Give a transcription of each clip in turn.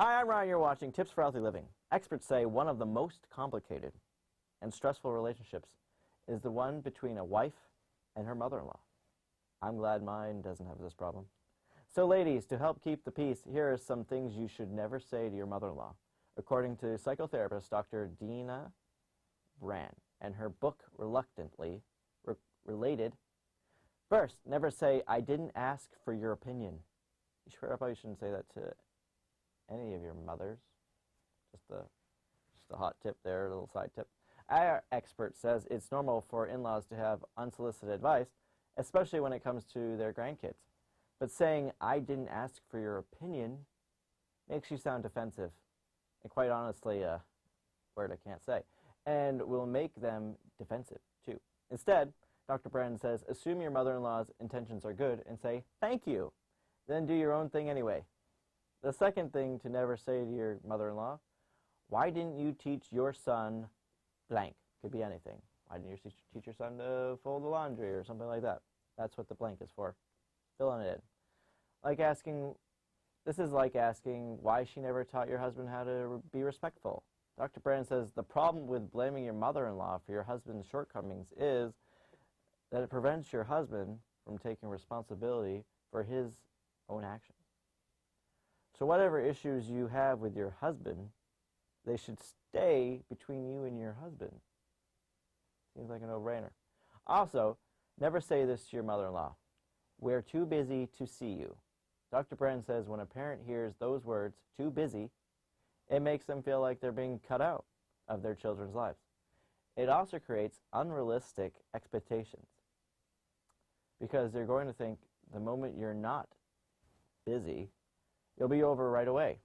Hi, I'm Ryan. You're watching Tips for Healthy Living. Experts say one of the most complicated and stressful relationships is the one between a wife and her mother-in-law. I'm glad mine doesn't have this problem. So ladies, to help keep the peace, here are some things you should never say to your mother-in-law, according to psychotherapist Dr. Dina Brand and her book, Reluctantly Related. First, never say, "I didn't ask for your opinion." You probably shouldn't say that to any of your mothers. Just a hot tip there, a little side tip. Our expert says it's normal for in-laws to have unsolicited advice, especially when it comes to their grandkids. But saying, "I didn't ask for your opinion," makes you sound defensive. And quite honestly, a word I can't say. And will make them defensive, too. Instead, Dr. Brand says, assume your mother-in-law's intentions are good and say, "Thank you." Then do your own thing anyway. The second thing to never say to your mother-in-law, "Why didn't you teach your son blank?" Could be anything. Why didn't you teach your son to fold the laundry or something like that? That's what the blank is for. Fill it in. This is like asking why she never taught your husband how to be respectful. Dr. Brand says the problem with blaming your mother-in-law for your husband's shortcomings is that it prevents your husband from taking responsibility for his own actions. So whatever issues you have with your husband, they should stay between you and your husband. Seems like a no-brainer. Also, never say this to your mother-in-law. "We're too busy to see you." Dr. Brand says when a parent hears those words, "too busy," it makes them feel like they're being cut out of their children's lives. It also creates unrealistic expectations because they're going to think the moment you're not busy, you'll be over right away.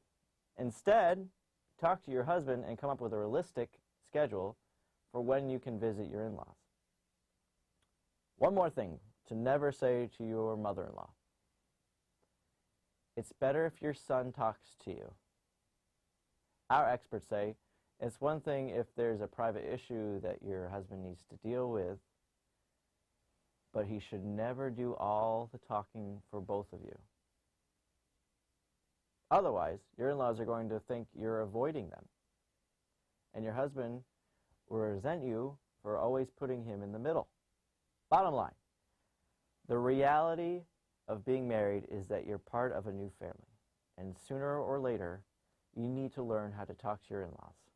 Instead, talk to your husband and come up with a realistic schedule for when you can visit your in-laws. One more thing to never say to your mother-in-law. It's better if your son talks to you. Our experts say it's one thing if there's a private issue that your husband needs to deal with, but he should never do all the talking for both of you. Otherwise, your in-laws are going to think you're avoiding them, and your husband will resent you for always putting him in the middle. Bottom line, the reality of being married is that you're part of a new family, and sooner or later, you need to learn how to talk to your in-laws.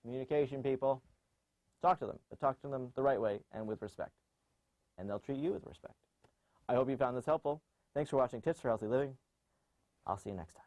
Communication, people. Talk to them, but talk to them the right way and with respect, and they'll treat you with respect. I hope you found this helpful. Thanks for watching Tips for Healthy Living. I'll see you next time.